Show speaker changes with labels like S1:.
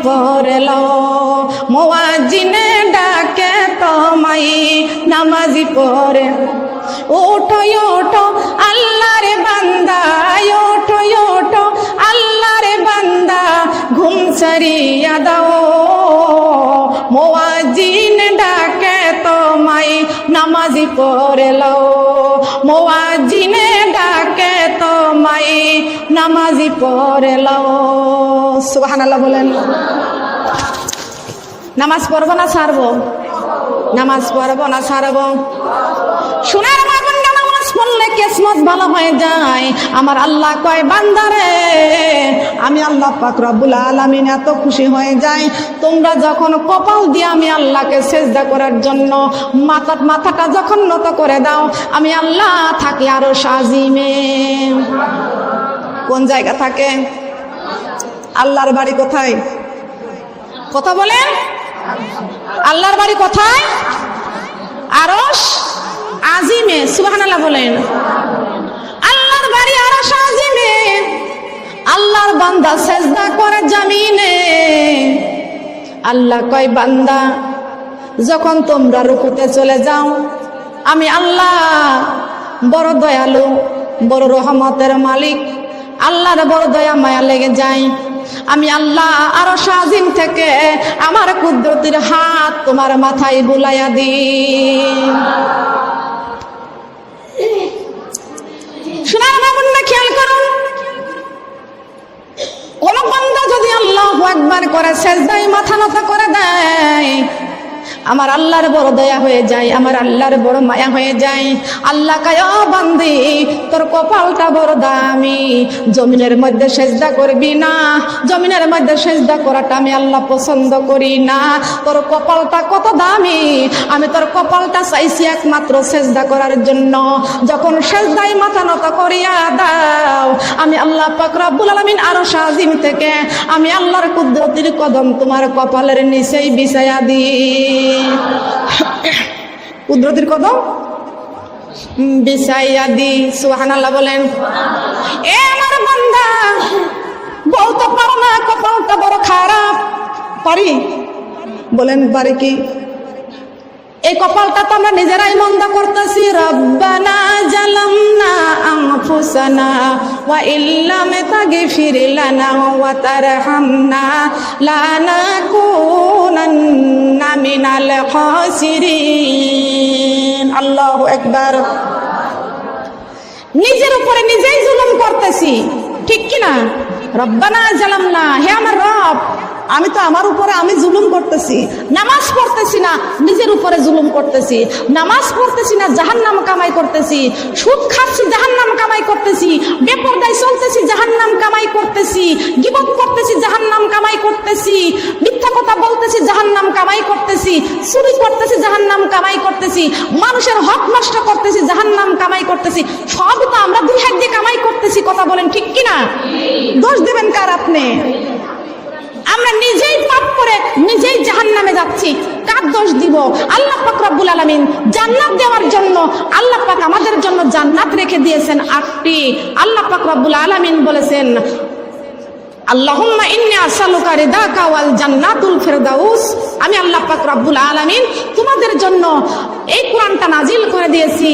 S1: পড়ে লও মুয়াজ্জিনে ডাকে তোমায় নামাজি পড়ে ওঠো ওঠো আল্লাহর বান্দা ওঠো ওঠো আল্লাহর বান্দা ঘুম ছাড়িয়া দাও মুয়াজ্জিন ডাকে তোমায় নামাজি পড়ে লও মুয়াজ্জিনে ডাকে তোমায় নামাজি পড়ে লও সুবহানাল্লাহ বলেন। নামাজ পড়বো না ছাড়বো? নামাজ পড়বো না ছাড়বো? শোনার মাগন্ডা নামাজ পড়লে কিসমত ভালো হয়ে যায়। আমার আল্লাহ কয় বান্দারে আমি আল্লাহ পাক রব্বুল আলামিন এত খুশি হয়ে যাই তোমরা যখন কপাল দিয়ে আমি আল্লাহকে সিজদা করার জন্য মাথাটা যখন নত করে দাও আমি আল্লাহ থাকি আরশ আজিমে। কোন জায়গা থাকে? আল্লাহর বাড়ি কোথায়? কথা বলেন, আল্লাহর বাড়ি কোথায়? আরশ আজিমে। সুবহানাল্লাহ বলেন। আল্লাহর বাড়ি আরশ আজিমে। আল্লাহর বান্দা সিজদা করে জমিনে। আল্লাহ কয় বান্দা যখন তোমরা রুকুতে চলে যাও আমি আল্লাহ বড় দয়ালু বড় রহমতের মালিক আল্লাহর বড় দয়া মায়া লেগে যায়। আমি আল্লাহ আরশ আজিম থেকে আমার কুদরতের হাত তোমার মাথায় বুলাইয়া দিই। শোনার বাবুন্না খেয়াল করুন, কোন বান্দা যদি আল্লাহু আকবার করে সিজদায় মাথা নত করে দেয় আমার আল্লাহর বড় দয়া হয়ে যায়, আমার আল্লাহর বড় মায়া হয়ে যায়। আল্লাহ কয় ও বান্দি তোর কপালটা বড় দামি, জমিনের মধ্যে সিজদা করবি না, জমিনের মধ্যে সিজদা করাটা আমি আল্লাহ পছন্দ করি না। তোর কপালটা কত দামি, আমি তোর কপালটা চাইছি একমাত্র সিজদা করার জন্য। যখন সিজদায় মাথা নত করিয়া দাও আমি আল্লাহ পাক রব্বুল আলামিন আরশ আজিম থেকে আমি আল্লাহর কুদরতের কদম তোমার কপালের নিচেই বিছায়া দিই। কুদরতের কদম বিছাইয়া দি। সুবহানাল্লাহ বলেন। এ আমার বান্দা বলতে পারো না কপালটা বড় খারাপ? পারি? বলেন পারি কি? এই কপালটা তো আমরা নিজেরাই মন্দ করতেছি। রব্বানা জালামনা আনফুসানা ওয়া ইল্লাম তাগফির লানা ওয়া তারহামনা লানাকুনান্না মিনাল খাসিরিন। আল্লাহু আকবার। নিজের উপরে নিজেই জুলুম করতেছি, ঠিক কি না? রব্বানা জালামনা, হে আমার রব আমি তো আমার উপরে আমি জুলুম করতেছি। নামাজ পড়তেছি না, নিজের উপরে জুলুম করতেছি। নামাজ পড়তেছি না, জাহান্নাম কামাই করতেছি। সুদ খাচ্ছি, জাহান্নাম কামাই করতেছি। বেপরদায় চলতেছি, জাহান্নাম কামাই করতেছি। গীবত করতেছি, জাহান্নাম কামাই করতেছি। মিথ্যা কথা বলতেছি, জাহান্নাম কামাই করতেছি। চুরি করতেছি, জাহান্নাম কামাই করতেছি। মানুষের হক নষ্ট করতেছি, জাহান্নাম কামাই করতেছি। সবই তো আমরা দুই হাত দিয়ে কামাই করতেছি। কথা বলেন ঠিক কিনা? দোষ দেবেন কার আপনি? আমরা নিজেই পাপ করে নিজেই জাহান্নামে যাচ্ছি, কার দোষ দিব? আল্লাহ পাক রব্বুল আলামিন জান্নাত দেওয়ার জন্য আল্লাহ পাক আমাদের জন্য জান্নাত রেখে দিয়েছেন 8টি। আল্লাহ পাক রব্বুল আলামিন বলেছেন আল্লাহুম্মা ইন্নী আসআলুকা রিদাকা ওয়াল জান্নাতুল ফিরদাউস। আমি আল্লাহ পাক রব্বুল আলামিন তোমাদের জন্য এই কোরআনটা নাজিল করে দিয়েছি।